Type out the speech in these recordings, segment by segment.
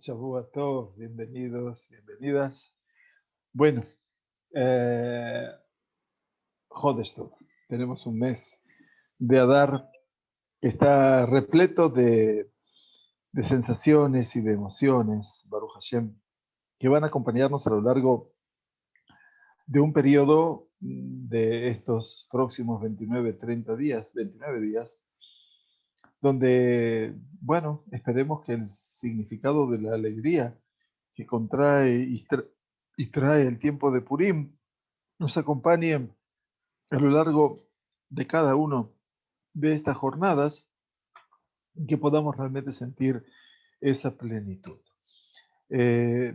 Shavua Tov, bienvenidos, bienvenidas. Bueno, eh, Jodesh Tov. Tenemos un mes de Adar que está repleto de sensaciones y de emociones, Baruch Hashem, que van a acompañarnos a lo largo de un periodo de estos próximos 29, 30 días, 29 días, donde, bueno, esperemos que el significado de la alegría que contrae y trae el tiempo de Purim nos acompañe a lo largo de cada uno de estas jornadas, que podamos realmente sentir esa plenitud.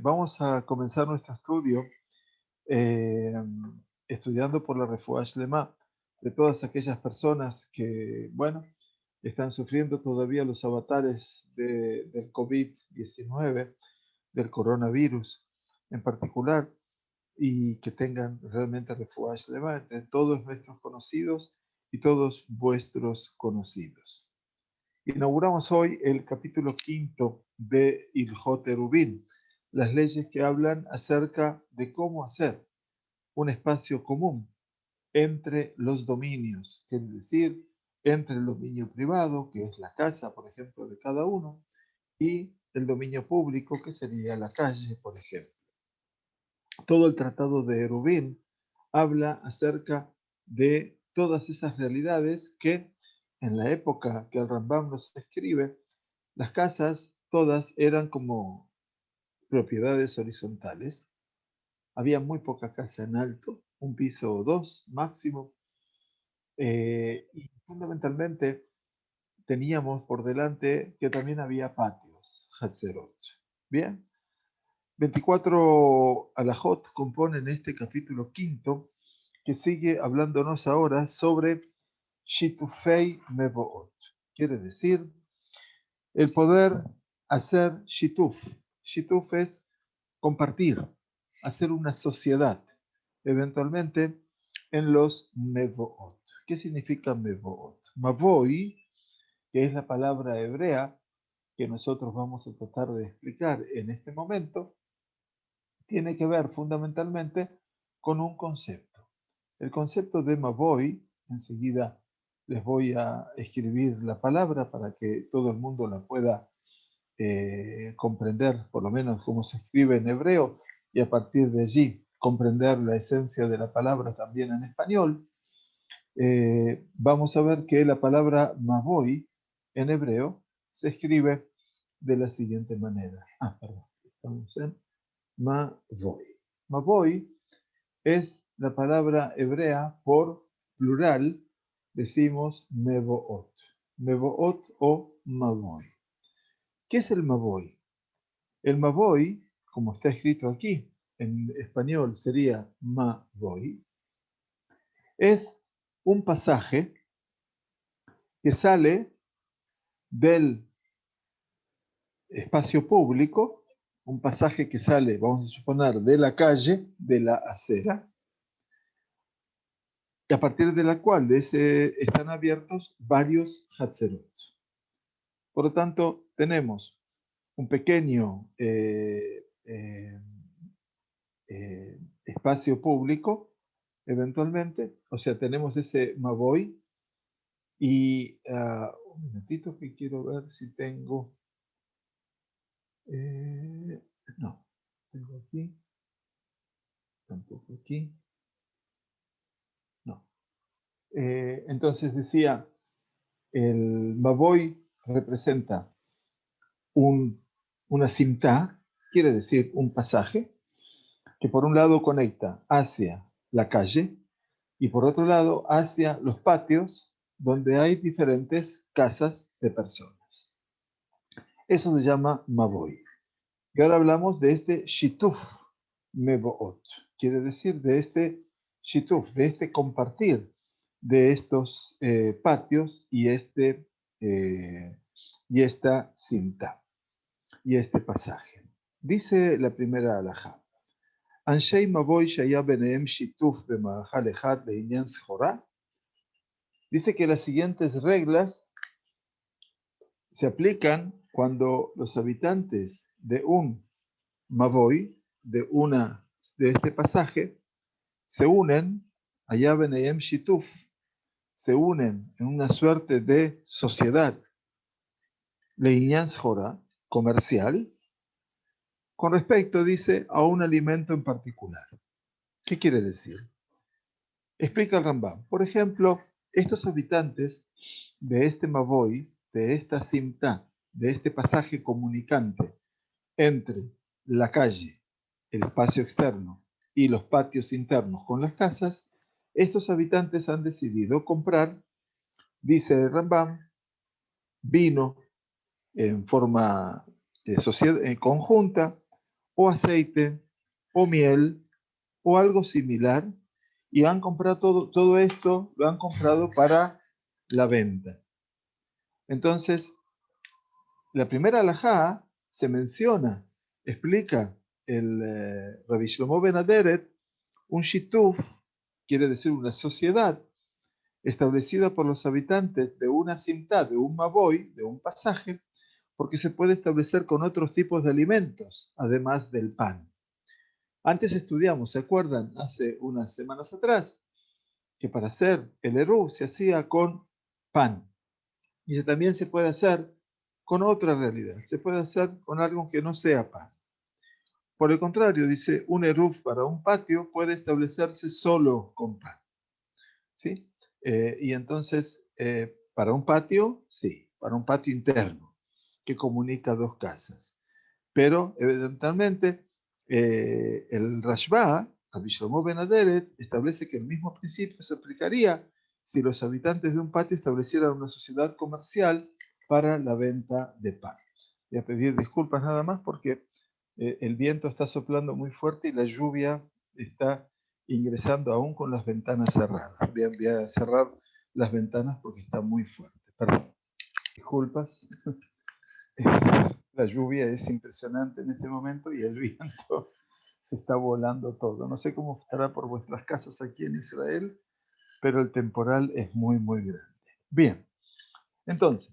Vamos a comenzar nuestro estudio eh, estudiando por la Refuah Shlema de todas aquellas personas que, bueno, están sufriendo todavía los avatares del COVID-19, del coronavirus en particular, y que tengan realmente Refuah Shlema entre todos nuestros conocidos y todos vuestros conocidos. Inauguramos hoy el capítulo quinto de Ilhot Erubin, las leyes que hablan acerca de cómo hacer un espacio común entre los dominios, es decir, entre el dominio privado, que es la casa, por ejemplo, de cada uno, y el dominio público, que sería la calle, por ejemplo. Todo el tratado de Erubin habla acerca de todas esas realidades que en la época que el Rambam nos escribe, las casas todas eran como propiedades horizontales. Había muy poca casa en alto, un piso o dos máximo, y fundamentalmente teníamos por delante que también había patios, Hatzerot. Bien, 24 alajot componen este capítulo quinto que sigue hablándonos ahora sobre Shitufei Mevoot. Quiere decir el poder hacer Shituf. Shituf es compartir, hacer una sociedad, eventualmente en los Mevoot. ¿Qué significa Mevoot? Mavoi, que es la palabra hebrea que nosotros vamos a tratar de explicar en este momento, tiene que ver fundamentalmente con un concepto. El concepto de Mavoy, enseguida les voy a escribir la palabra para que todo el mundo la pueda comprender, por lo menos cómo se escribe en hebreo, y a partir de allí comprender la esencia de la palabra también en español. Vamos a ver que la palabra Mavoy en hebreo se escribe de la siguiente manera. Perdón, estamos en Mavoy. Mavoy es la palabra hebrea por plural, decimos Mevoot. Mevoot o Mavoy. ¿Qué es el Mavoy? El Mavoy, como está escrito aquí, en español sería Mavoy, es un pasaje que sale del espacio público, un pasaje que sale, vamos a suponer, de la calle, de la acera, y a partir de la cual están abiertos varios Hatzerot. Por lo tanto, tenemos un pequeño espacio público, eventualmente, o sea, tenemos ese Mavoy, y un minutito que quiero ver si tengo, no, tengo aquí, tampoco aquí, no. Entonces decía, el Mavoy representa una simta, quiere decir un pasaje, que por un lado conecta hacia la calle y por otro lado hacia los patios donde hay diferentes casas de personas. Eso se llama Mavoy. Y ahora hablamos de este Shituf Mevoot, quiere decir de este Shituf, de este compartir de estos patios y esta cinta y este pasaje. Dice la primera alajá, Anshei Mavoy Shaya Beneem Shituf Bemahal Echad Beinian Sechorá. Dice que las siguientes reglas se aplican cuando los habitantes de un Mavoy, de este pasaje, se unen, allá Benayem Shituf, se unen en una suerte de sociedad, Leinyan Shora, comercial, con respecto, dice, a un alimento en particular. ¿Qué quiere decir? Explica el Rambam. Por ejemplo, estos habitantes de este Mavoy, de esta Simta, de este pasaje comunicante entre la calle, el espacio externo y los patios internos con las casas, estos habitantes han decidido comprar, dice el Rambam, vino en forma de sociedad conjunta, o aceite, o miel, o algo similar, y han comprado todo esto, lo han comprado para la venta. Entonces, la primera alajá se menciona, explica el Rabbi Shlomo Ben Aderet, un shituf, quiere decir una sociedad, establecida por los habitantes de una simtá, de un maboy, de un pasaje, porque se puede establecer con otros tipos de alimentos, además del pan. Antes estudiamos, ¿se acuerdan? Hace unas semanas atrás, que para hacer el Eru se hacía con pan. Y también se puede hacer con otra realidad, se puede hacer con algo que no sea pan. Por el contrario, dice, un Eruv para un patio puede establecerse solo con pan. ¿Sí? Y entonces, para un patio, sí, para un patio interno, que comunica dos casas. Pero, eventualmente, el Rashba, Rabbi Shlomo Ben Aderet, establece que el mismo principio se aplicaría si los habitantes de un patio establecieran una sociedad comercial para la venta de pan. Voy a pedir disculpas nada más porque el viento está soplando muy fuerte y la lluvia está ingresando aún con las ventanas cerradas. Voy a cerrar las ventanas porque está muy fuerte. Perdón. Disculpas. La lluvia es impresionante en este momento y el viento se está volando todo. No sé cómo estará por vuestras casas aquí en Israel, pero el temporal es muy, muy grande. Bien, entonces,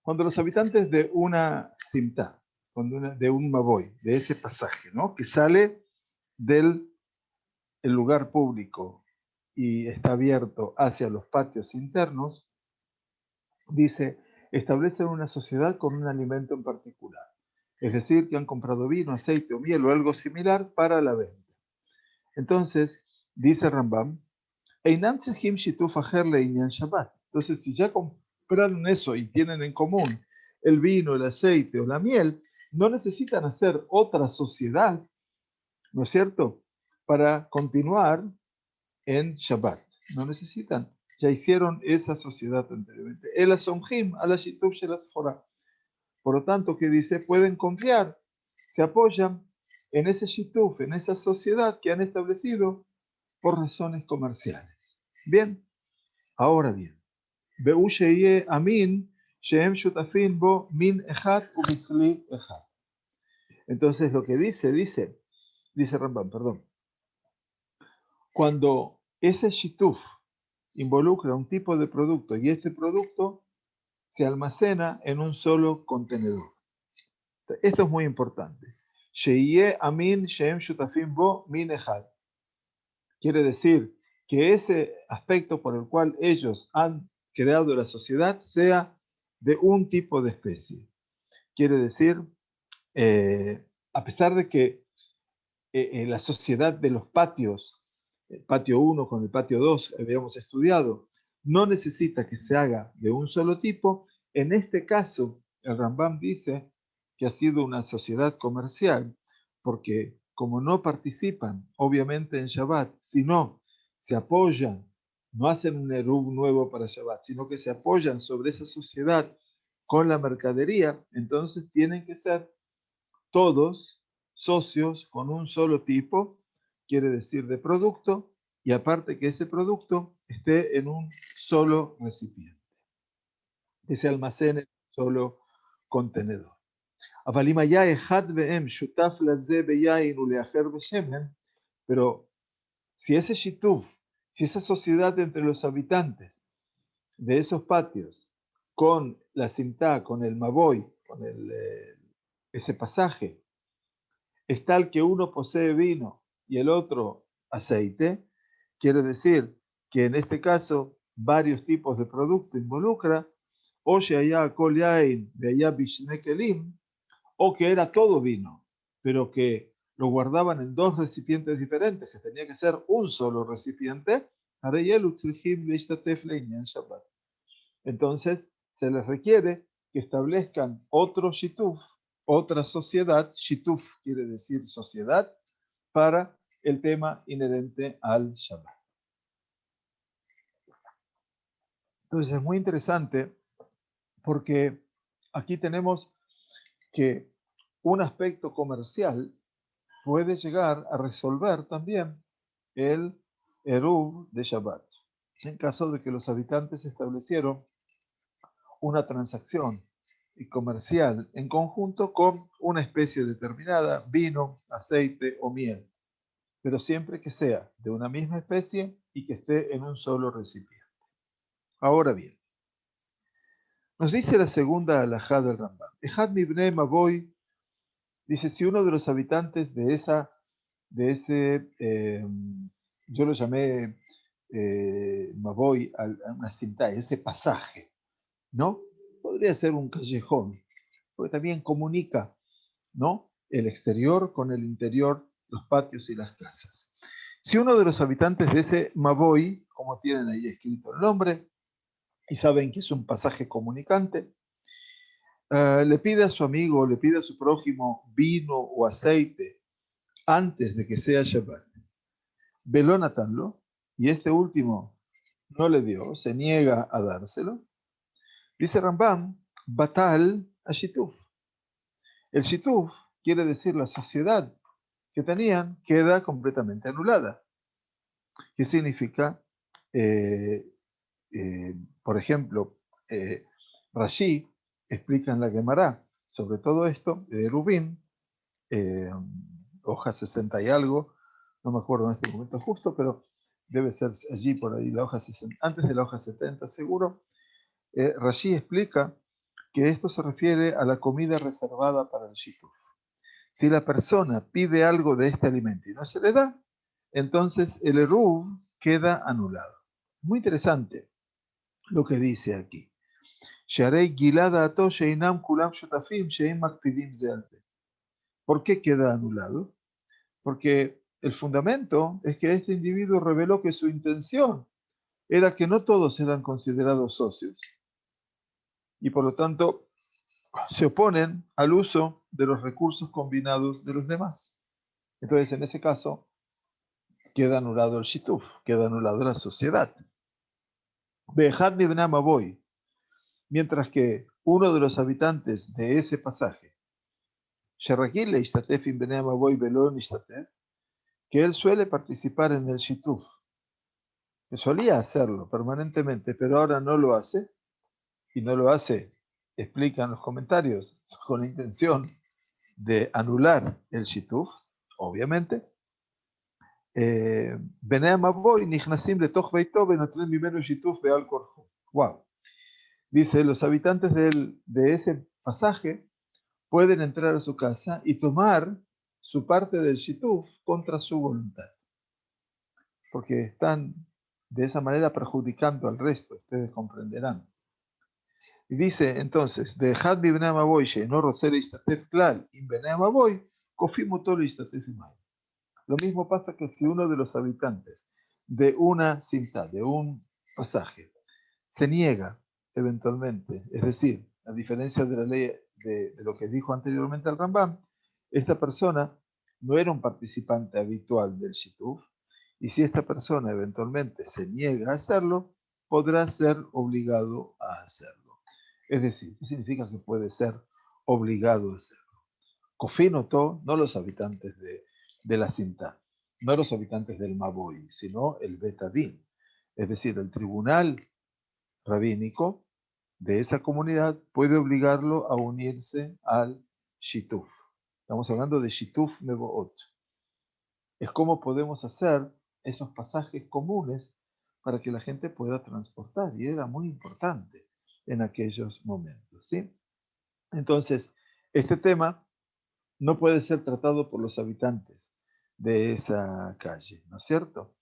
cuando los habitantes de una simtá, de un maboy, de ese pasaje, ¿no? Que sale del el lugar público y está abierto hacia los patios internos, dice, establecen una sociedad con un alimento en particular. Es decir, que han comprado vino, aceite o miel o algo similar para la venta. Entonces, dice Rambam, "Einam tzechim shituf acher le'inyan Shabbat". Entonces, si ya compraron eso y tienen en común el vino, el aceite o la miel, no necesitan hacer otra sociedad, ¿no es cierto?, para continuar en Shabbat. No necesitan. Ya hicieron esa sociedad anteriormente. El asomjim a la shituf shelas jorah. Por lo tanto, ¿qué dice? Pueden confiar, se apoyan en ese shituf, en esa sociedad que han establecido por razones comerciales. Bien, ahora bien, והוא שיהיה אמין שהם שותפים בו מין אחד ובכלי אחד. Entonces lo que dice Rambam, perdón, cuando ese shituf involucra un tipo de producto y este producto se almacena en un solo contenedor. Esto es muy importante. Sheye amin sheem shutafim bo min echad. Quiere decir que ese aspecto por el cual ellos han creado la sociedad sea de un tipo de especie. Quiere decir, a pesar de que la sociedad de los patios, el patio 1 con el patio 2 habíamos estudiado, no necesita que se haga de un solo tipo, en este caso el Rambam dice que ha sido una sociedad comercial, porque como no participan obviamente en Shabbat, sino se apoyan, no hacen un Eruv nuevo para Shabbat, sino que se apoyan sobre esa sociedad con la mercadería, entonces tienen que ser todos socios con un solo tipo, quiere decir de producto, y aparte que ese producto esté en un solo recipiente, que se almacene en un solo contenedor. Pero si ese shituf, si esa sociedad entre los habitantes de esos patios con la simtá, con el maboy, ese pasaje es tal que uno posee vino y el otro aceite, quiere decir que en este caso varios tipos de producto involucra, o allá kol yain veaya bishne kelim, o que era todo vino, pero que lo guardaban en dos recipientes diferentes, que tenía que ser un solo recipiente, entonces se les requiere que establezcan otro shituf, otra sociedad, shituf quiere decir sociedad, para el tema inherente al Shabbat. Entonces es muy interesante porque aquí tenemos que un aspecto comercial puede llegar a resolver también el Eruv de Shabbat. En caso de que los habitantes establecieron una transacción comercial en conjunto con una especie determinada, vino, aceite o miel, pero siempre que sea de una misma especie y que esté en un solo recipiente. Ahora bien, nos dice la segunda alajá del Rambam. Ejad mibnei maboy, dice, si uno de los habitantes de ese, yo lo llamé maboy, a una cinta, ese pasaje, ¿no? Podría ser un callejón, porque también comunica, ¿no? El exterior con el interior, los patios y las casas. Si uno de los habitantes de ese maboy, como tienen ahí escrito el nombre, y saben que es un pasaje comunicante, le pide a su amigo, le pide a su prójimo vino o aceite antes de que sea Shabbat. Velónatanlo, y este último no le dio, se niega a dárselo. Dice Rambam, Batal a Shituf. El Shituf quiere decir la sociedad que tenían queda completamente anulada. ¿Qué significa? Eh, por ejemplo, Rashi explica en la Gemara sobre todo esto, de Rubín, hoja 60 y algo, no me acuerdo en este momento justo, pero debe ser allí por ahí la hoja 60, antes de la hoja 70 seguro. Rashi explica que esto se refiere a la comida reservada para el shituf. Si la persona pide algo de este alimento y no se le da, entonces el eruv queda anulado. Muy interesante lo que dice aquí. ¿Por qué queda anulado? Porque el fundamento es que este individuo reveló que su intención era que no todos eran considerados socios y por lo tanto se oponen al uso de los recursos combinados de los demás. Entonces, en ese caso, queda anulado el shituf, queda anulado la sociedad. Behad Mibna Maboy, mientras que uno de los habitantes de ese pasaje, Sherrakil Ishtatef Ibn Maboy Belon Ishtatef, que él suele participar en el shituf, que solía hacerlo permanentemente, pero ahora no lo hace, y no lo hace, explican los comentarios, con la intención de anular el shituf, obviamente. Wow. Dice, los habitantes de ese pasaje pueden entrar a su casa y tomar su parte del shituf contra su voluntad, porque están de esa manera perjudicando al resto, ustedes comprenderán. Y dice entonces, de Had Bibne Amaboy, no Rosere Istatef Klal, Inbene Amaboy, Kofimotol Istatef Imay. Lo mismo pasa que si uno de los habitantes de una cinta, de un pasaje, se niega eventualmente, es decir, a diferencia de la ley de lo que dijo anteriormente el Rambam, esta persona no era un participante habitual del Shituf, y si esta persona eventualmente se niega a hacerlo, podrá ser obligado a hacerlo. Es decir, ¿qué significa que puede ser obligado a hacerlo? Kofinoto, no los habitantes de la cinta, no los habitantes del Maboy, sino el Betadín, es decir, el tribunal rabínico de esa comunidad puede obligarlo a unirse al Shituf. Estamos hablando de Shituf Mevoot. Es cómo podemos hacer esos pasajes comunes para que la gente pueda transportar, y era muy importante en aquellos momentos, ¿sí? Entonces, este tema no puede ser tratado por los habitantes de esa calle, ¿no es cierto?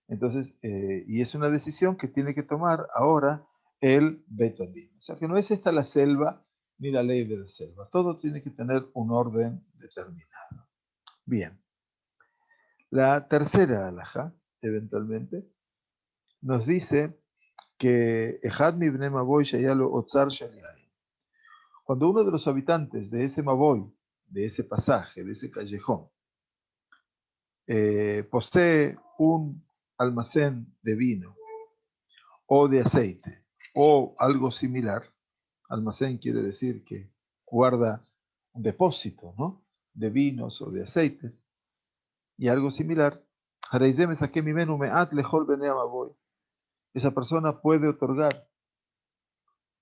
Entonces, y es una decisión que tiene que tomar ahora el Betadín. O sea que no es esta la selva ni la ley de la selva. Todo tiene que tener un orden determinado. Bien. La tercera alhaja, eventualmente, nos dice que Ejad mi bnei Maboy shayalo otzar shaliai. Cuando uno de los habitantes de ese Maboy, de ese pasaje, de ese callejón, posee un almacén de vino o de aceite o algo similar, almacén quiere decir que guarda un depósito, ¿no?, de vinos o de aceites, y algo similar, esa persona puede otorgar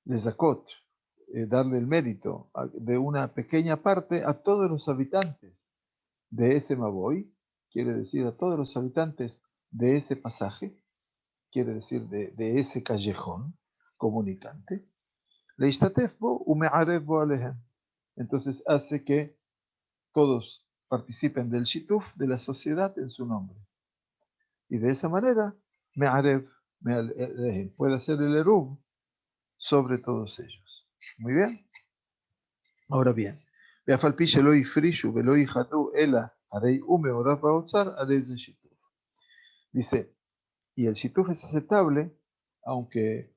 el zakot, darle el mérito de una pequeña parte a todos los habitantes de ese Maboy, quiere decir a todos los habitantes de ese pasaje, quiere decir de ese callejón comunicante. Entonces hace que todos participen del shituf de la sociedad en su nombre. Y de esa manera, puede hacer el erub sobre todos ellos. Muy bien. Ahora bien, dice, y el shituf es aceptable, aunque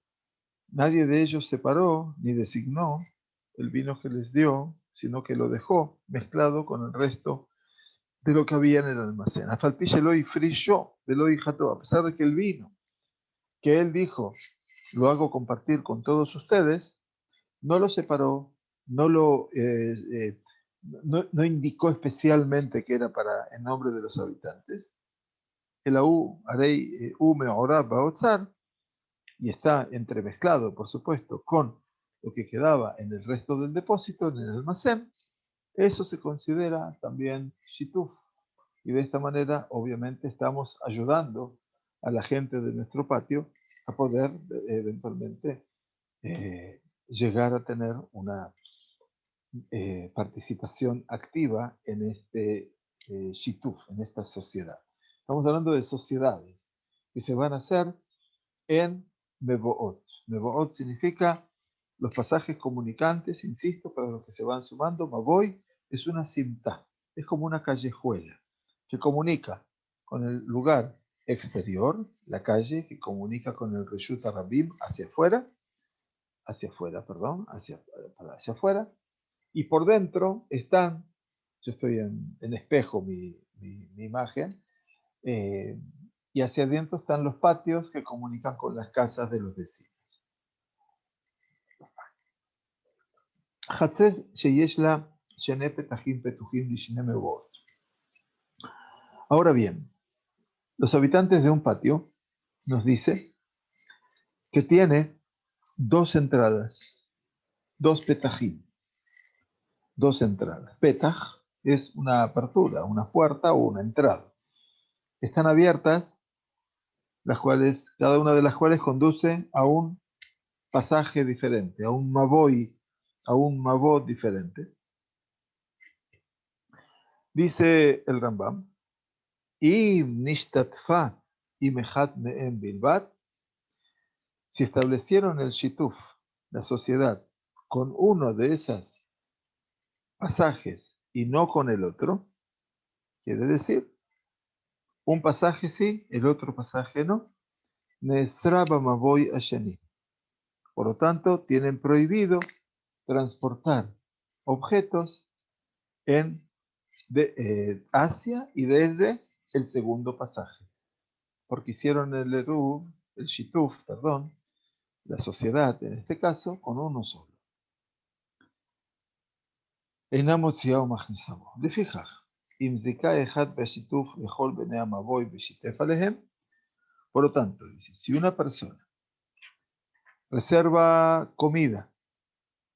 nadie de ellos separó ni designó el vino que les dio, sino que lo dejó mezclado con el resto de lo que había en el almacén. A pesar de que el vino que él dijo, lo hago compartir con todos ustedes, no lo separó, no indicó especialmente que era para en nombre de los habitantes. El AU, Arei, Ume, Orab, Baotzar, y está entremezclado, por supuesto, con lo que quedaba en el resto del depósito, en el almacén, eso se considera también shituf. Y de esta manera, obviamente, estamos ayudando a la gente de nuestro patio a poder eventualmente llegar a tener una participación activa en este shituf, en esta sociedad. Estamos hablando de sociedades que se van a hacer en Mevoot. Mevoot significa los pasajes comunicantes, insisto, para los que se van sumando. Maboy es una simta, es como una callejuela que comunica con el lugar exterior, la calle que comunica con el Reshut Rabim hacia afuera, perdón, hacia afuera, y por dentro están, yo estoy en espejo mi imagen, eh, y hacia adentro están los patios que comunican con las casas de los vecinos. חצר שיש לה שני פתחים פתוחים לשני מבואות. Ahora bien, los habitantes de un patio nos dice que tiene dos entradas, dos petajim, dos entradas. Petaj es una apertura, una puerta o una entrada. Están abiertas, las cuales, cada una de las cuales conduce a un pasaje diferente, a un mabot diferente. Dice el Rambam, y nishtatfa y mejat me'em bilbat, si establecieron el shituf, la sociedad, con uno de esos pasajes y no con el otro, quiere decir, un pasaje sí, el otro pasaje no, nestraba maboy asheni. Por lo tanto, tienen prohibido transportar objetos hacia y desde el segundo pasaje, porque hicieron el eruv, el shituf, perdón, la sociedad en este caso, con uno solo. אינה מוציאה ומכניסה בו. לפיכך, אם זיכה אחד בשיתוף לכל בני המבוי ושיתף עליהם, por lo tanto, dice, si una persona reserva comida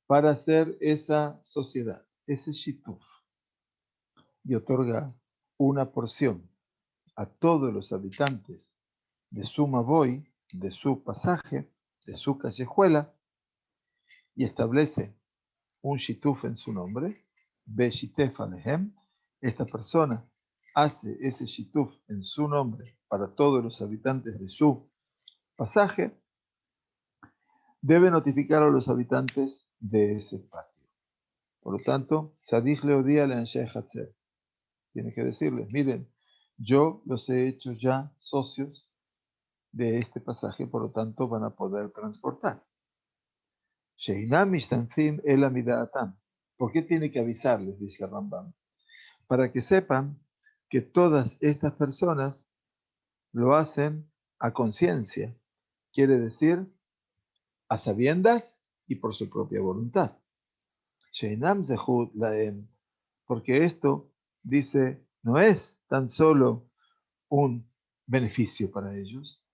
para hacer esa sociedad, ese shituf, y otorga una porción a todos los habitantes de su maboy, de su pasaje, de su callejuela, y establece un shituf en su nombre, Beshitef alehem, esta persona hace ese shituf en su nombre para todos los habitantes de su pasaje, debe notificar a los habitantes de ese patio. Por lo tanto, Sadich le odia al Anshe Hatzer. Tiene que decirles, miren, yo los he hecho ya socios de este pasaje, por lo tanto van a poder transportar. Sheinam Mishtanfim el Amidaatam. ¿Por qué tiene que avisarles? Dice Rambam. Para que sepan que todas estas personas lo hacen a conciencia. Quiere decir, a sabiendas y por su propia voluntad. Sheinam Zehut Laem. Porque esto, dice, no es tan solo un beneficio para ellos,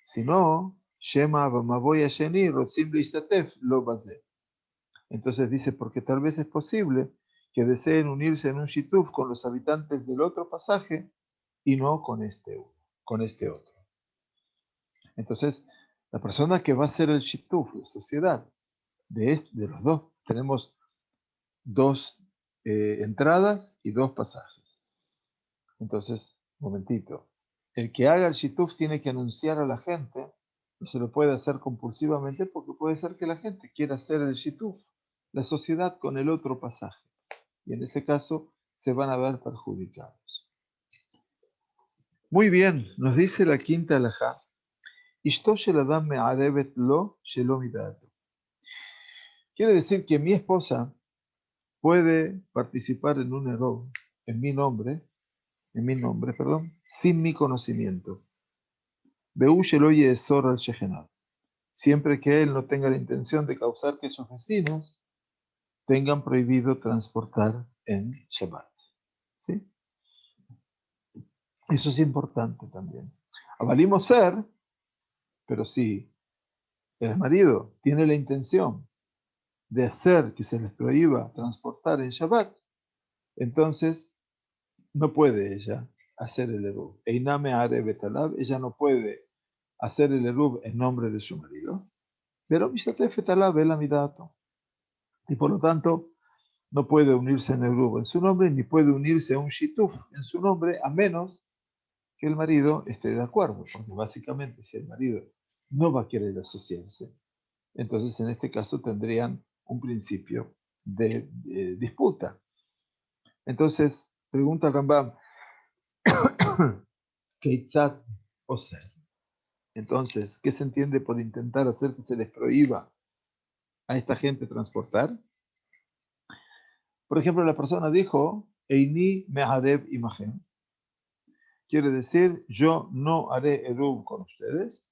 sino Shema Bamaboya Sheni Rotzim Leistatef Lo Bazeh. Entonces dice, porque tal vez es posible que deseen unirse en un shituf con los habitantes del otro pasaje y no con este otro. Entonces, la persona que va a hacer el shituf, la sociedad, de los dos, tenemos dos entradas y dos pasajes. Entonces, un momentito. El que haga el shituf tiene que anunciar a la gente, no se lo puede hacer compulsivamente porque puede ser que la gente quiera hacer el shituf, la sociedad con el otro pasaje. Y en ese caso se van a ver perjudicados. Muy bien, nos dice la quinta alajá. Ishto shel adam me'arevet lo shelo midato. Quiere decir que mi esposa puede participar en un error en mi nombre, perdón, sin mi conocimiento. Be'u shelo yesor al shechenav. Siempre que él no tenga la intención de causar que sus vecinos tengan prohibido transportar en Shabbat. ¿Sí? Eso es importante también. Avalimos ser, pero si el marido tiene la intención de hacer que se les prohíba transportar en Shabbat, entonces no puede ella hacer el Eruv. Einame are betalab, ella no puede hacer el Eruv en nombre de su marido, pero Mishatef betalab el amidato. Y por lo tanto, no puede unirse en el Eruv en su nombre, ni puede unirse a un Shituf en su nombre, a menos que el marido esté de acuerdo, porque básicamente si el marido no va a querer asociarse, entonces en este caso tendrían un principio de disputa. Entonces, pregunta Rambam, Keitzat Oser. Entonces, ¿qué se entiende por intentar hacer que se les prohíba a esta gente transportar? Por ejemplo, la persona dijo, Eini me'arev imagen. Quiere decir, yo no haré eruv con ustedes,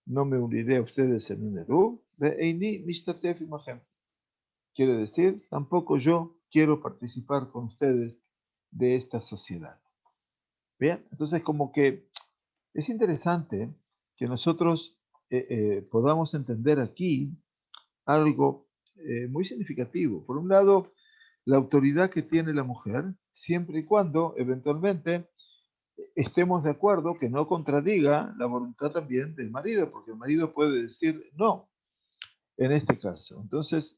no me uniré a ustedes en un eruv, de Eini mishtatef imagen. Quiere decir, tampoco yo quiero participar con ustedes de esta sociedad. Bien, entonces como que es interesante que nosotros podamos entender aquí algo muy significativo. Por un lado, la autoridad que tiene la mujer, siempre y cuando eventualmente estemos de acuerdo que no contradiga la voluntad también del marido, porque el marido puede decir no en este caso. Entonces,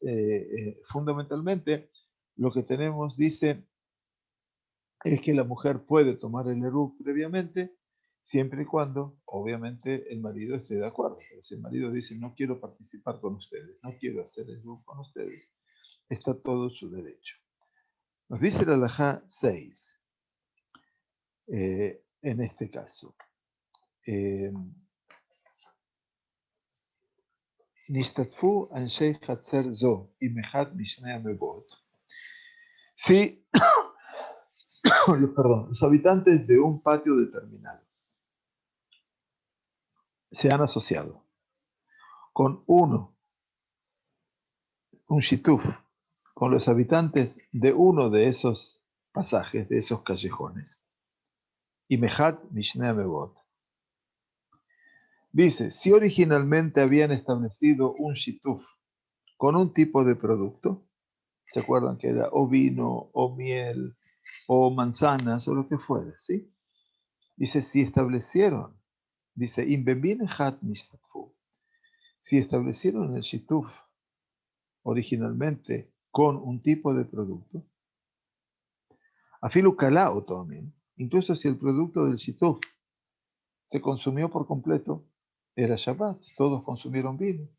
fundamentalmente, lo que tenemos dice es que la mujer puede tomar el eruv previamente, siempre y cuando, obviamente, el marido esté de acuerdo. Pero si el marido dice, no quiero participar con ustedes, no quiero hacer el eruv con ustedes, está todo su derecho. Nos dice la halajá 6, en este caso. Nishtatfu anshei chatzer zo imechad mishnei amebot. Sí, perdón, los habitantes de un patio determinado se han asociado con un shituf, con los habitantes de uno de esos pasajes, de esos callejones. Y Mehat Mishneh Amebot. Dice, si originalmente habían establecido un shituf con un tipo de producto, ¿se acuerdan que era o vino, o miel, o manzanas, o lo que fuera, ¿sí? Dice, si establecieron, dice, si establecieron el shituf originalmente con un tipo de producto, afilu kalao también, incluso si el producto del shituf se consumió por completo, era Shabbat, todos consumieron vino,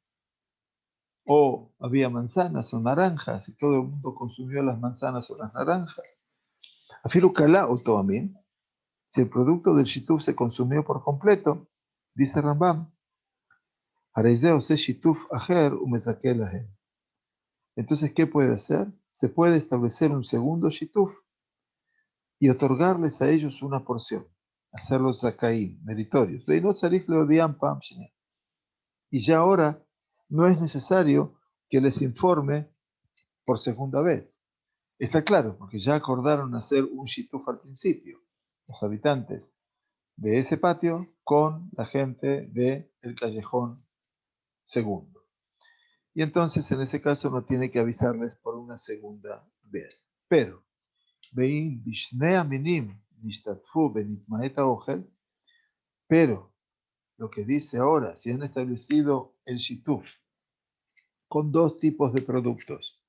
o había manzanas o naranjas y todo el mundo consumió las manzanas o las naranjas. Afilu kalao también, si el producto del shituf se consumió por completo, dice Rambam, Hareizeo se shituf ajer umezake lahem. Entonces, ¿qué puede hacer? Se puede establecer un segundo shituf y otorgarles a ellos una porción, hacerlos zakaim, meritorios. Y ya ahora no es necesario que les informe por segunda vez. Está claro, porque ya acordaron hacer un shituf al principio, los habitantes de ese patio con la gente del callejón segundo. Y entonces en ese caso no tiene que avisarles por una segunda vez. Pero, pero lo que dice ahora, si han establecido el shituf con dos tipos de productos,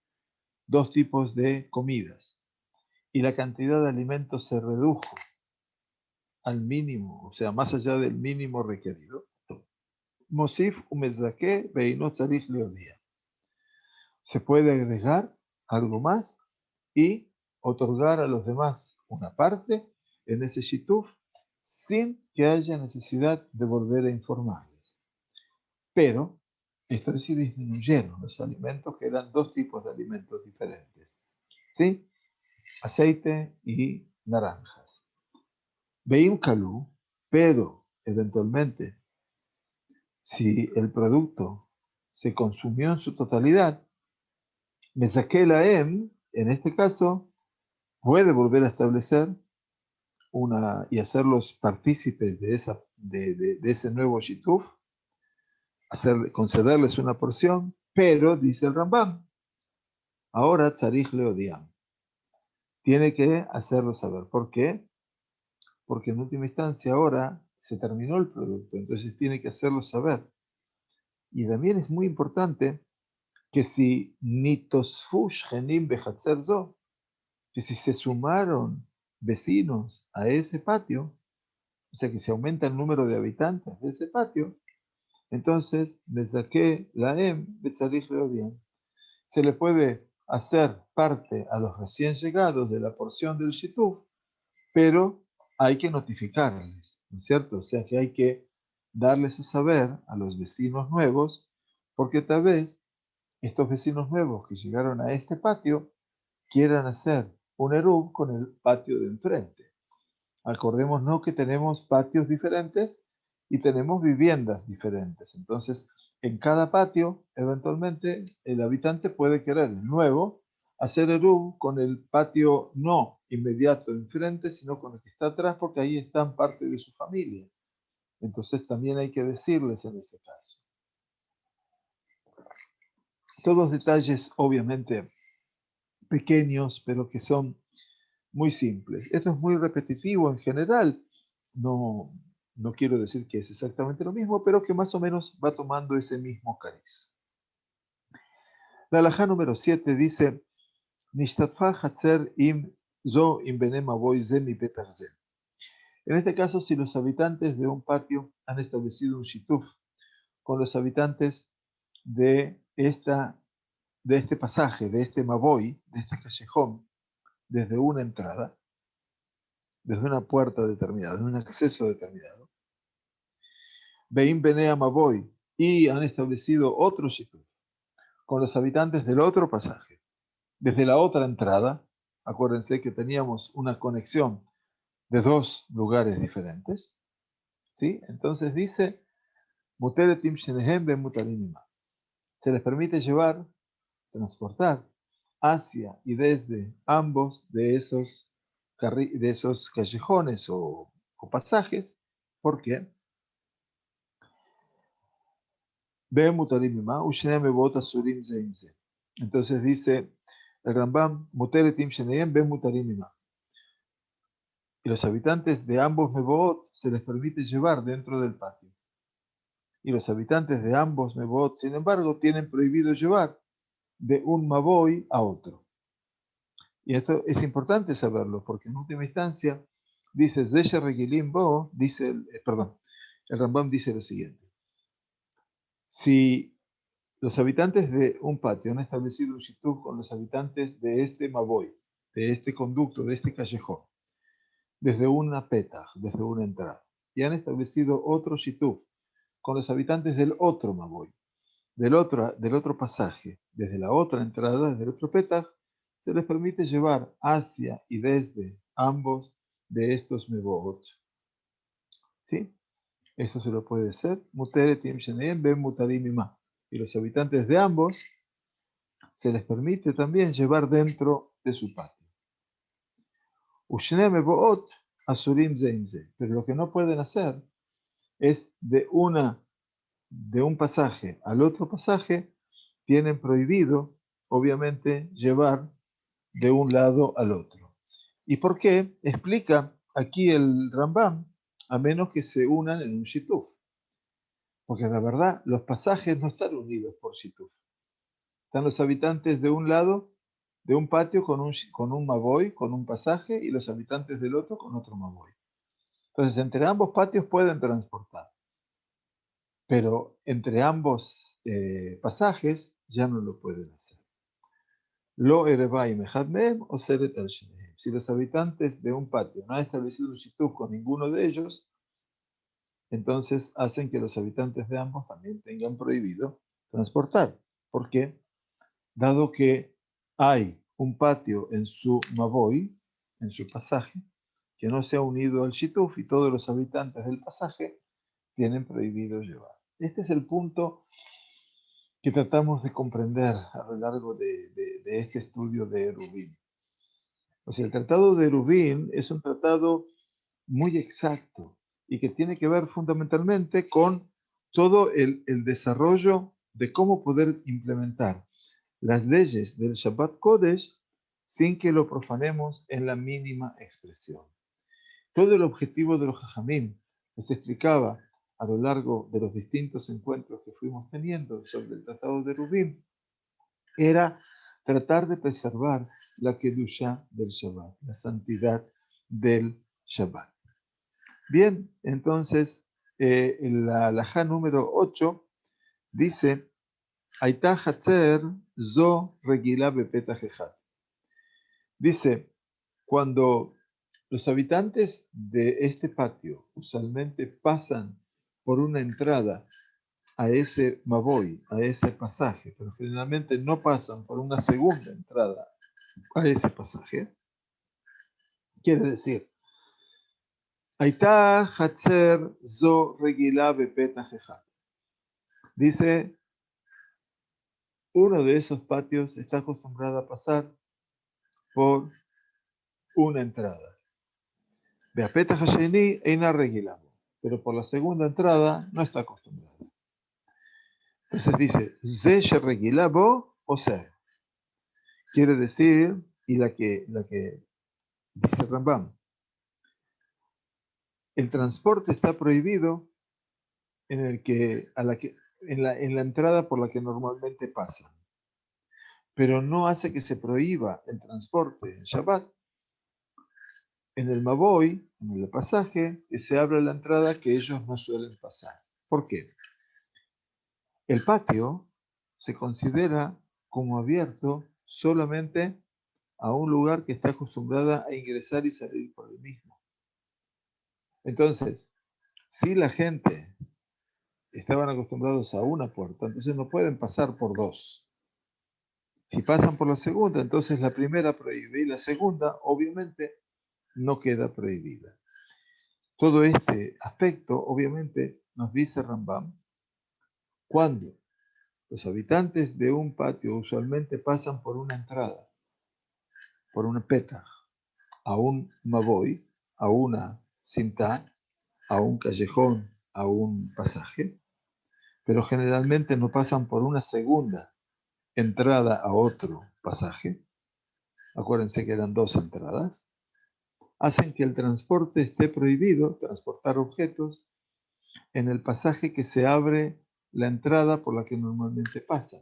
dos tipos de comidas, y la cantidad de alimentos se redujo al mínimo, o sea, más allá del mínimo requerido, Mosif umezake beinot tzarich leodia. Se puede agregar algo más y otorgar a los demás una parte en ese shituf sin que haya necesidad de volver a informarles. Pero esto sí disminuyeron los alimentos, que eran dos tipos de alimentos diferentes, ¿sí? Aceite y naranjas. Veim kalu, pero eventualmente, si el producto se consumió en su totalidad, me saqué la en este caso, puede volver a establecer y hacerlos partícipes de ese nuevo shituf, concederles una porción, pero, dice el Rambam, ahora tzarich leodiam, tiene que hacerlo saber. ¿Por qué? Porque en última instancia ahora se terminó el producto, entonces tiene que hacerlo saber. Y también es muy importante que si nitosfu shenim bechatzer zo, que si se sumaron vecinos a ese patio, o sea que se aumenta el número de habitantes de ese patio, entonces saqué la betzarich leodiam. Se le puede hacer parte a los recién llegados de la porción del shituf, pero hay que notificarles, ¿no es cierto? O sea que hay que darles a saber a los vecinos nuevos, porque tal vez estos vecinos nuevos que llegaron a este patio quieran hacer un eruv con el patio de enfrente. Acordémonos que tenemos patios diferentes y tenemos viviendas diferentes. Entonces, en cada patio, eventualmente, el habitante puede querer el nuevo hacer eruv con el patio no inmediato enfrente, sino con el que está atrás, porque ahí están parte de su familia. Entonces, también hay que decirles en ese caso. Todos detalles, obviamente, pequeños, pero que son muy simples. Esto es muy repetitivo en general. No, no quiero decir que es exactamente lo mismo, pero que más o menos va tomando ese mismo cariz. La halajá número 7 dice, Nishtatfa hatzer im zo im benem avoy ze mi petach ze. En este caso, si los habitantes de un patio han establecido un shituf con los habitantes de este pasaje, de este maboy, de este callejón, desde una entrada, desde una puerta determinada, de un acceso determinado, Beim Benea Maboy, y han establecido otro shituf con los habitantes del otro pasaje, desde la otra entrada. Acuérdense que teníamos una conexión de dos lugares diferentes, ¿sí? Entonces dice, Muteretim Shenehem Ben Mutarinima. Se les permite llevar, transportar hacia y desde ambos de esos callejones o pasajes. ¿Por qué? Entonces dice el Rambam, y los habitantes de ambos Meboot se les permite llevar dentro del patio. Y los habitantes de ambos Meboot, sin embargo, tienen prohibido llevar de un Maboy a otro. Y esto es importante saberlo, porque en última instancia dice Zeshe Regilim Bo, dice, el Rambam dice lo siguiente. Si los habitantes de un patio han establecido un shituf con los habitantes de este Maboy, de este conducto, de este callejón, desde una petah, desde una entrada, y han establecido otro shituf con los habitantes del otro Maboy, del otro pasaje, desde la otra entrada, desde el otro petah, se les permite llevar hacia y desde ambos de estos Meboot. ¿Sí? Eso se lo puede hacer. Muteret Sheneem Ben Mutarim Ima. Y los habitantes de ambos se les permite también llevar dentro de su patio. Ushne Meboot Asurim Zeimze. Pero lo que no pueden hacer es de un pasaje al otro pasaje, tienen prohibido, obviamente, llevar de un lado al otro. ¿Y por qué? Explica aquí el Rambam, a menos que se unan en un shituf. Porque la verdad, los pasajes no están unidos por shituf. Están los habitantes de un lado, de un patio con un maboy, con un pasaje, y los habitantes del otro con otro maboy. Entonces, entre ambos patios pueden transportar, pero entre ambos pasajes ya no lo pueden hacer. Lo erevai mejad mehem o seret al shenehem. Si los habitantes de un patio no han establecido un shituf con ninguno de ellos, entonces hacen que los habitantes de ambos también tengan prohibido transportar. ¿Por qué? Dado que hay un patio en su maboy, en su pasaje, que no se ha unido al shituf y todos los habitantes del pasaje tienen prohibido llevar. Este es el punto que tratamos de comprender a lo largo de este estudio de Eruvin. O sea, el tratado de Eruvin es un tratado muy exacto y que tiene que ver fundamentalmente con todo el desarrollo de cómo poder implementar las leyes del Shabbat Kodesh sin que lo profanemos en la mínima expresión. Todo el objetivo de los Jajamim que se explicaba a lo largo de los distintos encuentros que fuimos teniendo sobre el Tratado de Rubim era tratar de preservar la Kedusha del Shabbat, la santidad del Shabbat. Bien, entonces, en la halajá número 8 dice, Aitá Hatzer Zo Regila Bepetah Ejad. Dice, cuando los habitantes de este patio usualmente pasan por una entrada a ese maboy, a ese pasaje, pero generalmente no pasan por una segunda entrada a ese pasaje, quiere decir, Aitá Hatzer Zo Regila Bepetah Ejad. Dice, uno de esos patios está acostumbrado a pasar por una entrada. Beapetah Hasheni Eina Regilabo. Pero por la segunda entrada no está acostumbrado. Entonces dice, Ze Regilabo, o sea, quiere decir, y la que dice Rambam, el transporte está prohibido en la entrada por la que normalmente pasan, pero no hace que se prohíba el transporte en Shabbat en el Maboy, en el pasaje, que se abre la entrada que ellos no suelen pasar. ¿Por qué? El patio se considera como abierto solamente a un lugar que está acostumbrada a ingresar y salir por el mismo. Entonces, si la gente estaban acostumbrados a una puerta, entonces no pueden pasar por dos. Si pasan por la segunda, entonces la primera prohíbe y la segunda, obviamente, no queda prohibida. Todo este aspecto, obviamente, nos dice Rambam, cuando los habitantes de un patio usualmente pasan por una entrada, por una petah, a un maboy, a una simtá, a un callejón, a un pasaje, pero generalmente no pasan por una segunda entrada a otro pasaje. Acuérdense que eran dos entradas. Hacen que el transporte esté prohibido, transportar objetos, en el pasaje que se abre la entrada por la que normalmente pasan.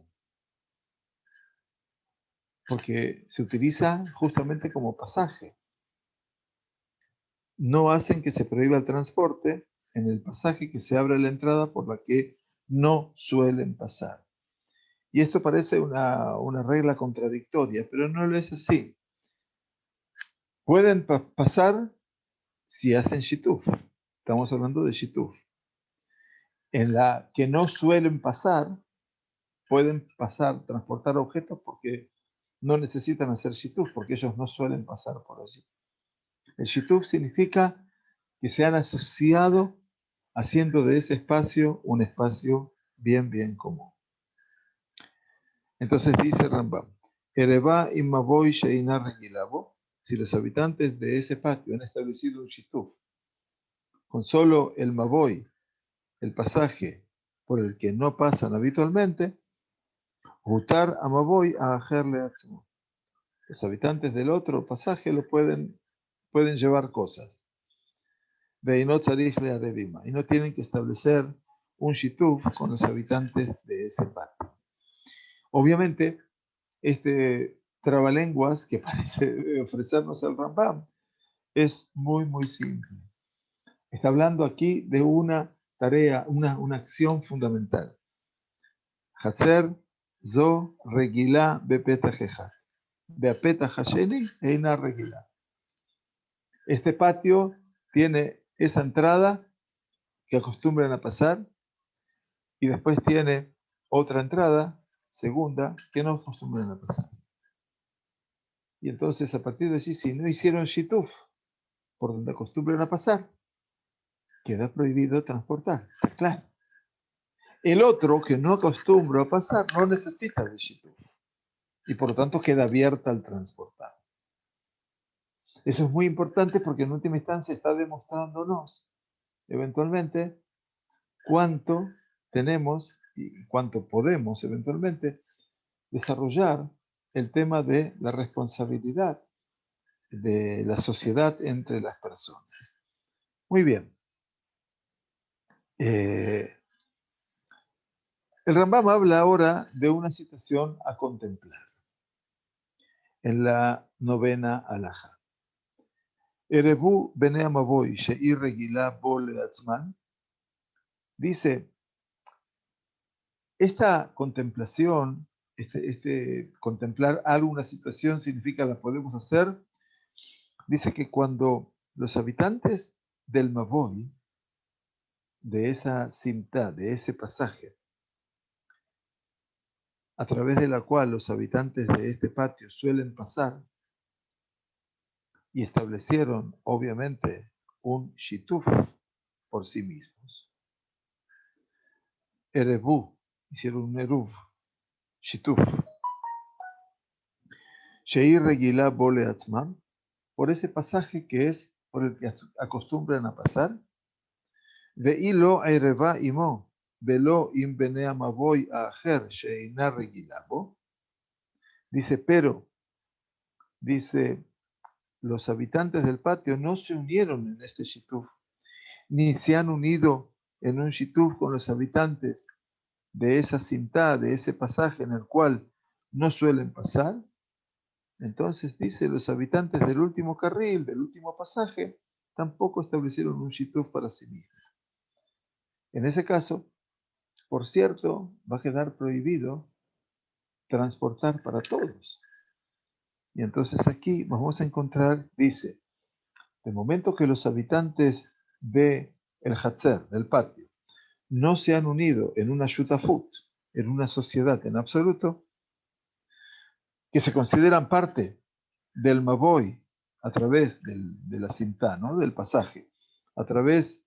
porque se utiliza justamente como pasaje. No hacen que se prohíba el transporte en el pasaje que se abre la entrada por la que no suelen pasar. Y esto parece una regla contradictoria, pero no lo es así. Pueden pasar si hacen shituf. Estamos hablando de shituf. En la que no suelen pasar, pueden pasar, transportar objetos porque no necesitan hacer shituf, porque ellos no suelen pasar por allí. El shituf significa que se han asociado haciendo de ese espacio un espacio bien, bien común. Entonces dice Rambam, Ereba imavoy sheina regilabo, si los habitantes de ese patio han establecido un shituf con solo el mavoy, el pasaje por el que no pasan habitualmente, Hutar amavoy a ajerle atzmo. Los habitantes del otro pasaje pueden llevar cosas. Veinot tzarich leadevima, y no tienen que establecer un shituf con los habitantes de ese patio. Obviamente, este trabalenguas que parece ofrecernos el Rambam es muy, muy simple. Está hablando aquí de una tarea, una acción fundamental. Hatzer zo regilá bepetajeja. Beapetahasheni eina regilá. Este patio tiene esa entrada que acostumbran a pasar y después tiene otra entrada, segunda, que no acostumbran a pasar. Y entonces a partir de allí, si no hicieron shituf por donde acostumbran a pasar, queda prohibido transportar, claro. El otro que no acostumbra a pasar no necesita de shituf y por lo tanto queda abierta al transportar. Eso es muy importante porque en última instancia está demostrándonos eventualmente cuánto tenemos y cuánto podemos eventualmente desarrollar el tema de la responsabilidad de la sociedad entre las personas. Muy bien. El Rambam habla ahora de una situación a contemplar en la novena alhaja. Erebu bene amavoy she'ir regilá bo leatzman. Dice, esta contemplación, contemplar alguna situación significa la podemos hacer. Dice que cuando los habitantes del Mavoy, de esa cinta, de ese pasaje, a través de la cual los habitantes de este patio suelen pasar, y establecieron, obviamente, un shituf por sí mismos. Erebu, hicieron un eruv, shituf. Sheir regilá bole atzman, por ese pasaje que es por el que acostumbran a pasar. Ve'ilo ereva imo, velo im bene amavoy acher sheina regilá bo. Dice, pero, dice, los habitantes del patio no se unieron en este shituf, ni se han unido en un shituf con los habitantes de esa cinta, de ese pasaje en el cual no suelen pasar. Entonces dice, los habitantes del último carril, del último pasaje, tampoco establecieron un shituf para sí mismos. En ese caso, por cierto, va a quedar prohibido transportar para todos. Y entonces aquí vamos a encontrar, dice, de momento que los habitantes de el Hatzer, del patio, no se han unido en una shutafut, en una sociedad en absoluto, que se consideran parte del Maboy a través de la cinta, ¿no? Del pasaje, a través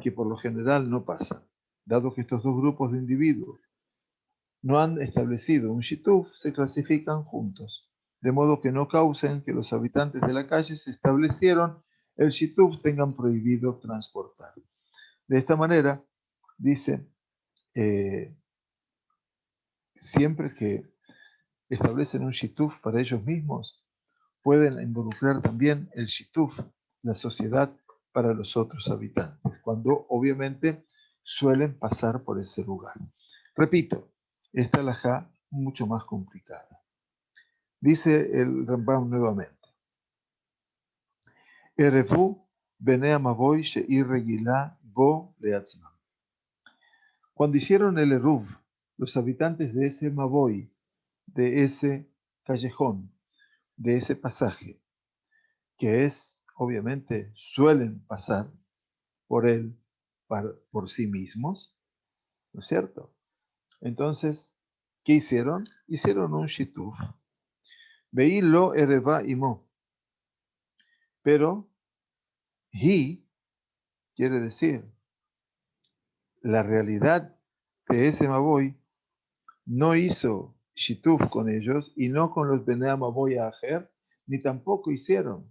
que por lo general no pasa, dado que estos dos grupos de individuos no han establecido un shituf, se clasifican juntos, de modo que no causen que los habitantes de la calle se establecieron el shituf tengan prohibido transportar. De esta manera, dice, siempre que establecen un shituf para ellos mismos, pueden involucrar también el shituf, la sociedad, para los otros habitantes, cuando obviamente suelen pasar por ese lugar. Repito, esta alajá mucho más complicada. Dice el Rambam nuevamente. Erevu bene amaboy she'ir regilá bo leatzmam. Cuando hicieron el Eruv, los habitantes de ese Maboy, de ese callejón, de ese pasaje, que es, obviamente, suelen pasar por él por sí mismos, ¿no es cierto? Entonces, ¿qué hicieron? Hicieron un shituf. Veí lo ereba imo. Pero, hi quiere decir, la realidad de ese Maboy no hizo shituf con ellos y no con los Bnei Maboy Ajer, ni tampoco hicieron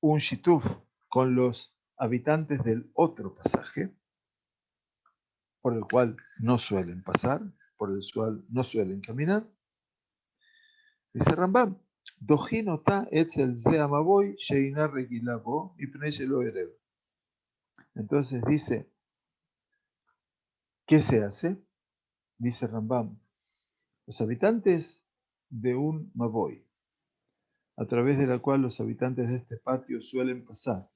un shituf con los habitantes del otro pasaje, por el cual no suelen pasar, por el cual no suelen caminar. Dice Rambam, Dojinota etzel ze amaboy sheina regila bo mipnei shelo erev. Entonces dice, ¿qué se hace? Dice Rambam, los habitantes de un Maboy, a través de la cual los habitantes de este patio suelen pasar,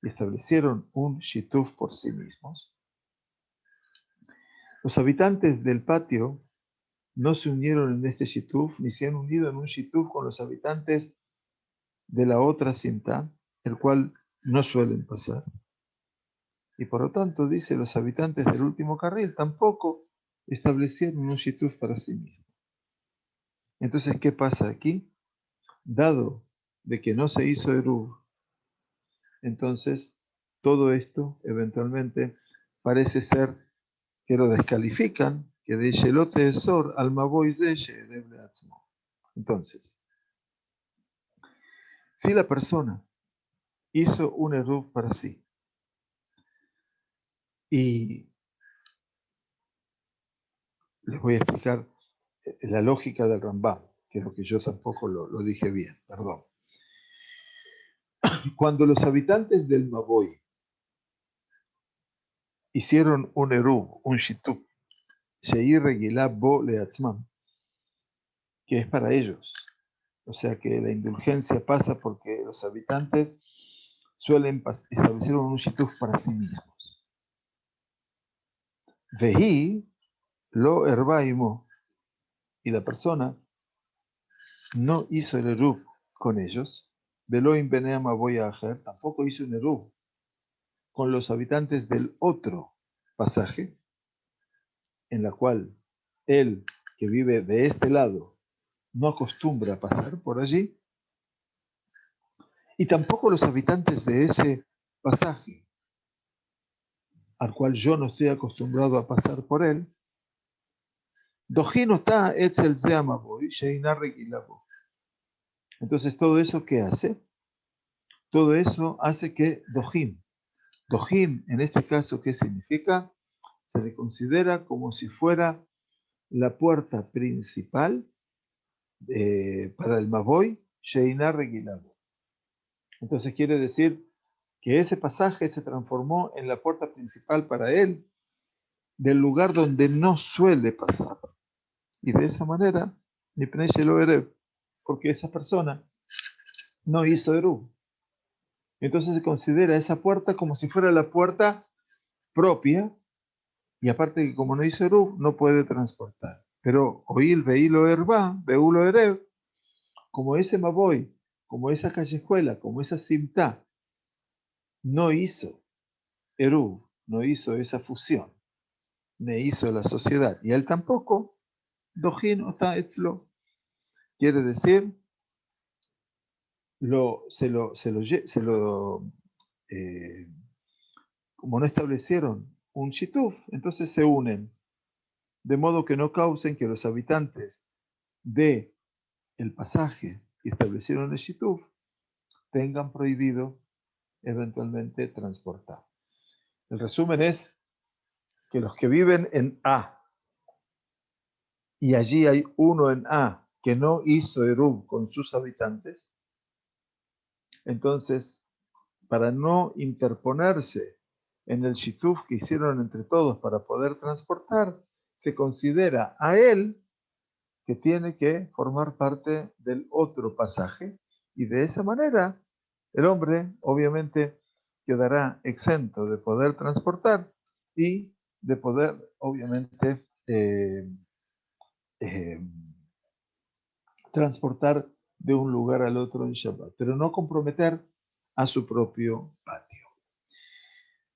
y establecieron un shituf por sí mismos. Los habitantes del patio no se unieron en este shituf, ni se han unido en un shituf con los habitantes de la otra cinta, el cual no suelen pasar. Y por lo tanto, dice, los habitantes del último carril tampoco establecieron un shituf para sí mismos. Entonces, ¿qué pasa aquí? Dado de que no se hizo Eruv, entonces todo esto eventualmente parece ser que lo descalifican, que de Shelote Esor al Maboy Zeshe de Atzmo. Entonces, si la persona hizo un Eruv para sí y les voy a explicar la lógica del Rambam, que es lo que yo tampoco lo dije bien, perdón. Cuando los habitantes del Maboy hicieron un Eruv, un Shitub, Sheir Regilá Bo Leatzman, que es para ellos, o sea que la indulgencia pasa porque los habitantes suelen establecer un Shituf para sí mismos. Vehi lo herbaimo, y la persona no hizo el Eruv con ellos. Veloim Beneama voy a hacer, tampoco hizo un Eruv con los habitantes del otro pasaje, en la cual él, que vive de este lado, no acostumbra a pasar por allí, y tampoco los habitantes de ese pasaje, al cual yo no estoy acostumbrado a pasar por él, entonces todo eso, ¿qué hace? Todo eso hace que Dojim en este caso, ¿qué significa? Se le considera como si fuera la puerta principal para el Maboy, Sheinar Regilabo. Entonces quiere decir que ese pasaje se transformó en la puerta principal para él, del lugar donde no suele pasar. Y de esa manera, Nipnei Shelo Erev, porque esa persona no hizo Eruv. Entonces se considera esa puerta como si fuera la puerta propia, y aparte que como no hizo Eruv, no puede transportar. Pero Oil, Veilo Erba, Beulo Erev, como ese Maboy, como esa callejuela, como esa Simta, no hizo Eruv, no hizo esa fusión, ni hizo la sociedad, y él tampoco, Dojin Ota Etzlo, quiere decir, eh, como no establecieron un shituf, entonces se unen, de modo que no causen que los habitantes de el pasaje que establecieron el shituf tengan prohibido eventualmente transportar. El resumen es que los que viven en A y allí hay uno en A que no hizo Eruv con sus habitantes, entonces para no interponerse en el shituf que hicieron entre todos para poder transportar, se considera a él que tiene que formar parte del otro pasaje, y de esa manera el hombre obviamente quedará exento de poder transportar y de poder obviamente eh, transportar de un lugar al otro en Shabbat, pero no comprometer a su propio patio.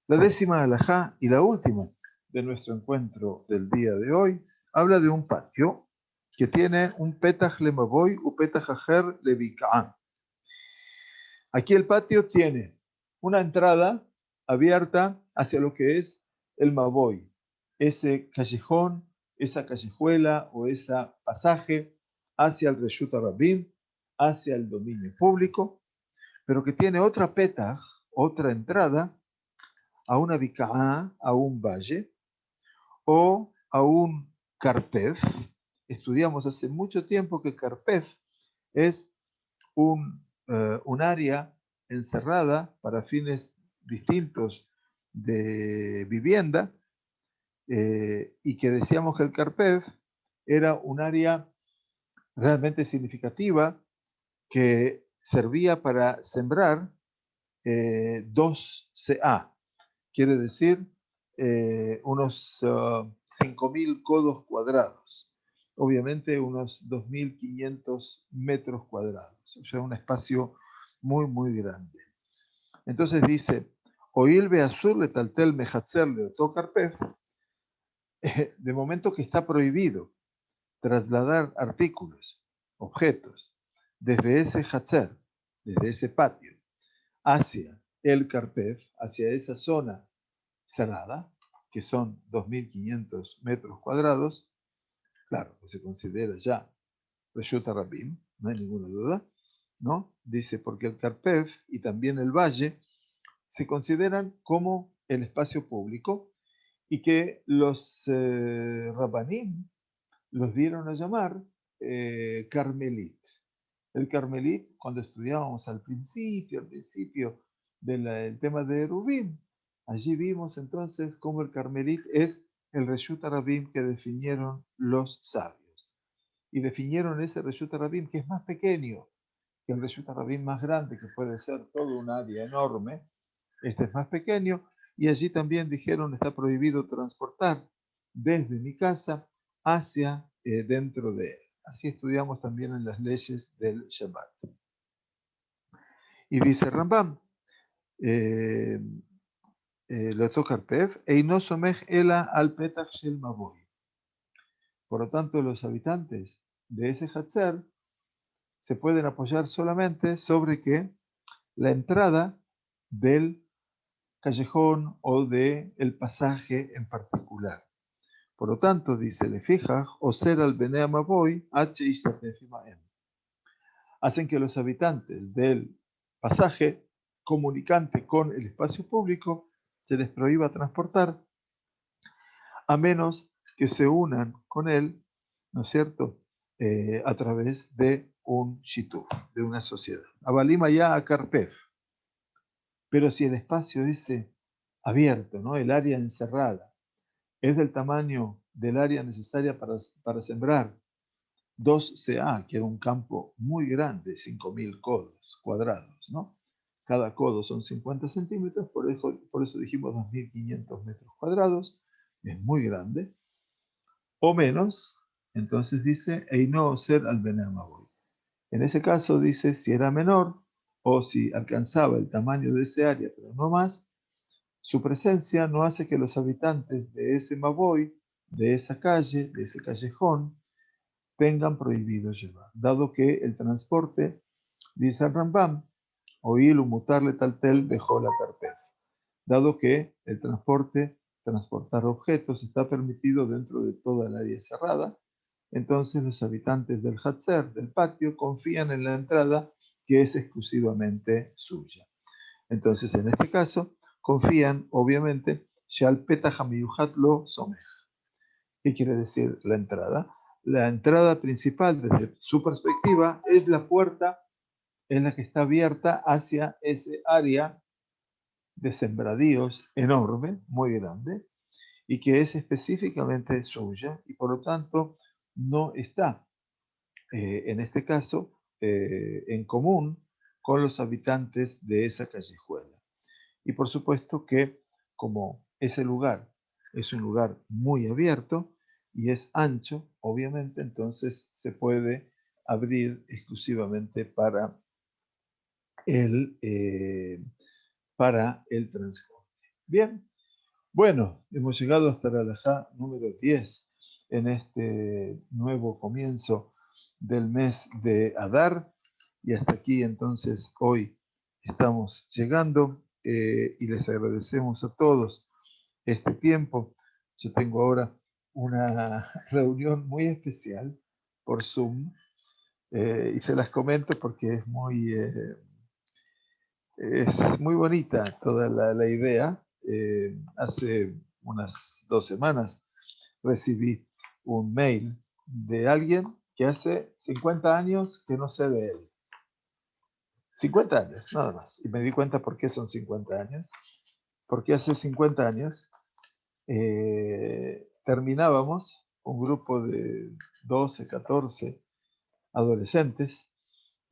La décima alajá y la última de nuestro encuentro del día de hoy habla de un patio que tiene un petach lemavoy u petach ajer levika'an. Aquí el patio tiene una entrada abierta hacia lo que es el mavoy, ese callejón, esa callejuela o ese pasaje hacia el Reshut Rabim, hacia el dominio público, pero que tiene otra petach, otra entrada a una bika'a, a un valle, o a un carpef. Estudiamos hace mucho tiempo que carpef es un área encerrada para fines distintos de vivienda, y que decíamos que el carpef era un área realmente significativa que servía para sembrar 2 CA, quiere decir unos 5.000 codos cuadrados, obviamente unos 2.500 metros cuadrados, o sea, un espacio muy, muy grande. Entonces dice, Oil Beazur le taltel mejatzer le otocarpef, de momento que está prohibido trasladar artículos, objetos, desde ese hatzer, desde ese patio, hacia el carpef, hacia esa zona cerrada, que son 2.500 metros cuadrados, claro, pues se considera ya Reshut Rabim, no hay ninguna duda, ¿no? Dice, porque el Carpef y también el valle se consideran como el espacio público y que los Rabbanim los dieron a llamar Carmelit. El Carmelit, cuando estudiábamos al principio del tema de Rubín, allí vimos entonces cómo el Carmelit es el Reshut Rabim que definieron los sabios. Y definieron ese Reshut Rabim que es más pequeño que el Reshut Rabim más grande, que puede ser todo un área enorme. Este es más pequeño, y allí también dijeron está prohibido transportar desde mi casa hacia dentro de él. Así estudiamos también en las leyes del Shabbat. Y dice Rambam, lo toca Pef, no somej ela al petach shel mavoy. Por lo tanto, los habitantes de ese Hatzer se pueden apoyar solamente sobre que la entrada del callejón o del pasaje en particular. Por lo tanto, dice, le fija, o ser al Benea Mavoy, H. hacen que los habitantes del pasaje comunicante con el espacio público se les prohíba transportar, a menos que se unan con él, ¿no es cierto?, a través de un shituf, de una sociedad. Abalima ya a Carpef. Pero si el espacio ese abierto, ¿no?, el área encerrada, es del tamaño del área necesaria para sembrar 2 CA, que era un campo muy grande, 5.000 codos cuadrados, ¿no? Cada codo son 50 centímetros, por eso dijimos 2.500 metros cuadrados, es muy grande, o menos, entonces dice, Eino ser al Benamaboy. En ese caso dice, si era menor, o si alcanzaba el tamaño de ese área, pero no más, su presencia no hace que los habitantes de ese Maboy, de esa calle, de ese callejón, tengan prohibido llevar, dado que el transporte, dice el Rambam, oíl mutarle taltel dejó la carpeta, dado que el transportar objetos está permitido dentro de toda el área cerrada, entonces los habitantes del Hatzer, del patio, confían en la entrada que es exclusivamente suya. Entonces, en este caso, confían, obviamente, Shal Petach Hamiyuhat Lo Somej. ¿Qué quiere decir la entrada? La entrada principal, desde su perspectiva, es la puerta en la que está abierta hacia ese área de sembradíos enorme, muy grande, y que es específicamente suya, y por lo tanto no está en este caso, en común con los habitantes de esa callejuela. Y por supuesto que como ese lugar es un lugar muy abierto y es ancho, obviamente entonces se puede abrir exclusivamente el, eh, para el transporte. Bien, bueno, hemos llegado hasta la halajá número 10 en este nuevo comienzo del mes de Adar y hasta aquí entonces hoy estamos llegando y les agradecemos a todos este tiempo. Yo tengo ahora una reunión muy especial por Zoom y se las comento porque es muy bonita toda la idea. Hace unas 2 semanas recibí un mail de alguien que hace 50 años que no sé de él. 50 años, nada más. Y me di cuenta por qué son 50 años. Porque hace 50 años terminábamos un grupo de 12, 14 adolescentes.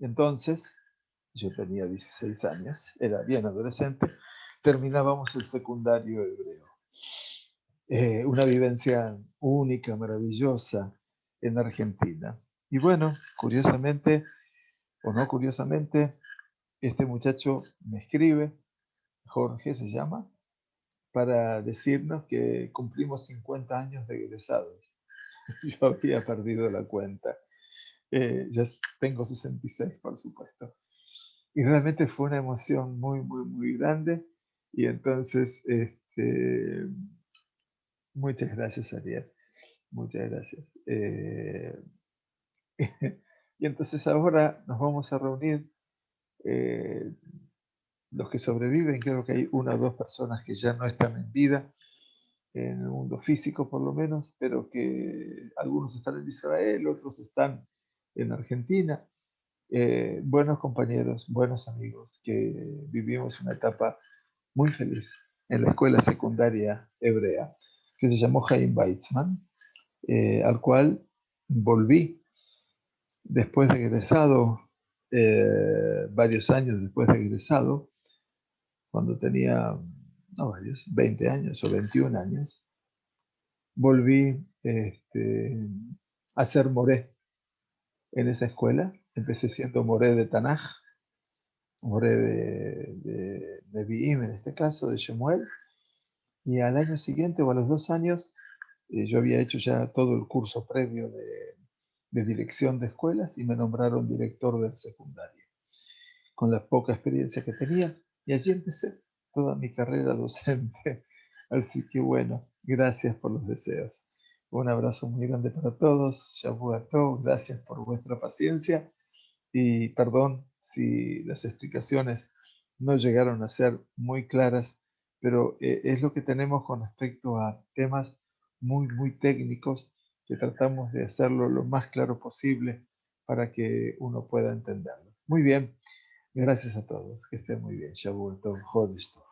Entonces, yo tenía 16 años, era bien adolescente, terminábamos el secundario hebreo. Una vivencia única, maravillosa en Argentina. Y bueno, curiosamente o no curiosamente, este muchacho me escribe, Jorge se llama, para decirnos que cumplimos 50 años de egresados. Yo había perdido la cuenta. Ya tengo 66, por supuesto. Y realmente fue una emoción muy, muy, muy grande. Y entonces, muchas gracias, Ariel. Muchas gracias. Y entonces ahora nos vamos a reunir eh, los que sobreviven. Creo que hay una o dos personas que ya no están en vida, en el mundo físico por lo menos, pero que algunos están en Israel, otros están en Argentina. Buenos compañeros, buenos amigos, que vivimos una etapa muy feliz en la escuela secundaria hebrea, que se llamó Chaim Weizmann, al cual volví después de egresado, varios años después de egresado, cuando tenía, no varios, 20 años o 21 años, volví a ser moré en esa escuela. Empecé siendo moré de Tanaj, moré de Nevi'im en este caso, de Shemuel, y al año siguiente o a los 2 años yo había hecho ya todo el curso previo de dirección de escuelas y me nombraron director del secundario, con la poca experiencia que tenía, y allí empecé toda mi carrera docente. Así que bueno, gracias por los deseos. Un abrazo muy grande para todos. Shavua Tov, gracias por vuestra paciencia y perdón si las explicaciones no llegaron a ser muy claras, pero es lo que tenemos con respecto a temas muy, muy técnicos que tratamos de hacerlo lo más claro posible para que uno pueda entenderlo. Muy bien, gracias a todos, que estén muy bien. Shavua Tov, Jodesh Tov.